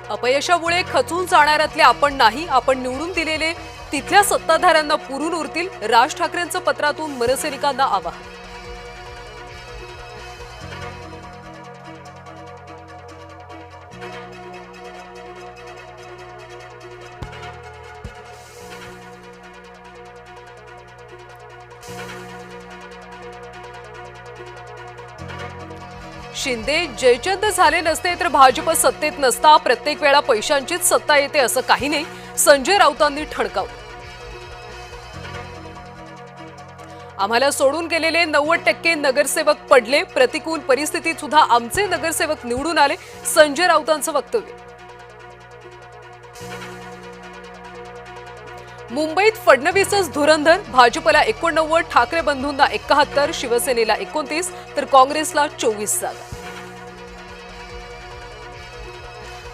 अपयशामुळे खचून जाणाऱ्यातले आपण नाही, आपण निवडून दिलेले तिथल्या सत्ताधाऱ्यांना पुरून उरतील. राज ठाकरेंचं पत्रातून मनसैनिकांना आवाहन. शिंदे जयचंद झाले नसते तर भाजप सत्तेत नसता. प्रत्येक वेळा पैशांचीच सत्ता येते असं काही नाही, संजय राऊतांनी ठणकावलं. आम्हाला सोडून गेलेले 90% नगरसेवक पडले. प्रतिकूल परिस्थितीत सुद्धा आमचे नगरसेवक निवडून आले, संजय राऊतांचं वक्तव्य. मुंबईत फडणवीसच धुरंधर. भाजपला 89, ठाकरे बंधूंना 71, शिवसेनेला 29 तर काँग्रेसला 24 जागा.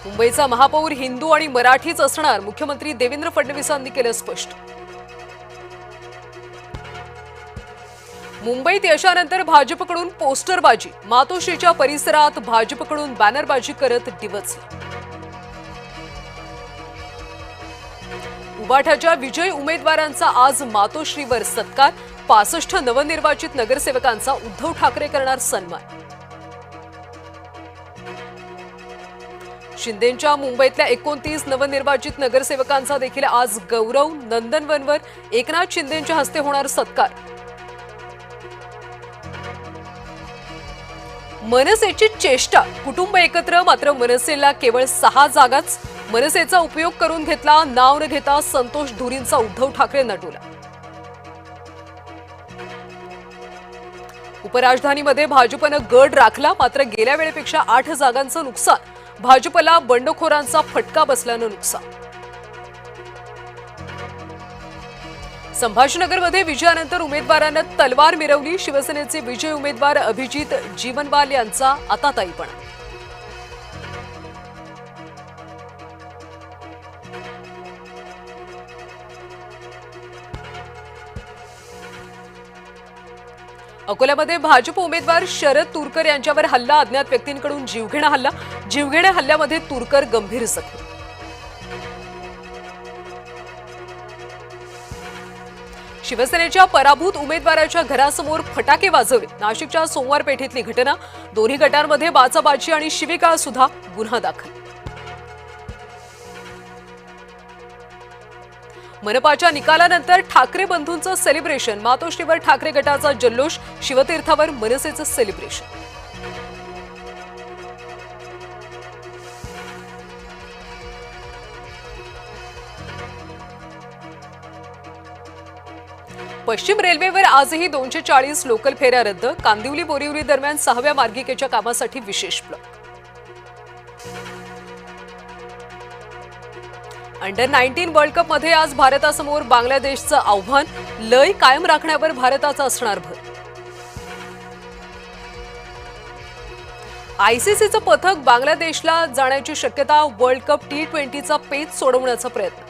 मुंबईचा महापौर हिंदू आणि मराठीच असणार, मुख्यमंत्री देवेंद्र फडणवीसांनी केलं स्पष्ट. मुंबईत यशानंतर भाजपकडून पोस्टरबाजी. मातोश्रीच्या परिसरात भाजपकडून बॅनरबाजी करत डिवचलं. उबाठाच्या विजयी उमेदवारांचा आज मातोश्रीवर सत्कार. 65 नवनिर्वाचित नगरसेवकांचा उद्धव ठाकरे करणार सन्मान. शिंदेंच्या मुंबईतल्या 29 नवनिर्वाचित नगरसेवकांचा देखील आज गौरव. नंदनवनवर एकनाथ शिंदेंच्या हस्ते होणार सत्कार. मनसेची चेष्टा. कुटुंब एकत्र, मात्र मनसेला केवळ 6 जागाच. मनसेचा उपयोग करून घेतला. नाव न घेता संतोष धुरींचा उद्धव ठाकरे नटवला. उपराजधानीमध्ये भाजपनं गड राखला, मात्र गेल्या वेळेपेक्षा 8 जागांचं नुकसान. भाजपला बंडखोरांचा फटका बसल्यानं नुकसान. संभाजीनगरमध्ये विजयानंतर उमेदवारांना तलवार मिरवली. शिवसेनेचे विजयी उमेदवार अभिजित जीवनवाल यांचा आताताईपणा. अकोल्यामध्ये भाजप उमेदवार शरद तुरकर यांच्यावर हल्ला. अज्ञात व्यक्तींकडून जीवघेणा हल्ला. जीवघेण्या हल्ल्यामध्ये तुरकर गंभीर जखमी. शिवसेनेच्या पराभूत उमेदवाराच्या घरासमोर फटाके वाजवले. नाशिकच्या सोमवार पेठेतली घटना. दोन्ही गटांमध्ये बाचाबाची आणि शिवीगाळ सुद्धा. गुन्हा दाखल. मनपाच्या निकालानंतर ठाकरे बंधूंचं सेलिब्रेशन. मातोश्रीवर ठाकरे गटाचा जल्लोष. शिवतीर्थावर मनसेचं सेलिब्रेशन. पश्चिम रेल्वेवर आजही 240 लोकल फेऱ्या रद्द. कांदिवली बोरिवली दरम्यान 6व्या मार्गिकेच्या कामासाठी विशेष ब्लॉक. अंडर-19 वर्ल्ड कप मध्ये आज भारतासमोर बांगलादेशचं आव्हान. लय कायम राखण्यावर भारताचा असणार भर. आयसीसीचं पथक बांगलादेशला जाण्याची शक्यता. वर्ल्ड कप T20चा पेच सोडवण्याचा प्रयत्न.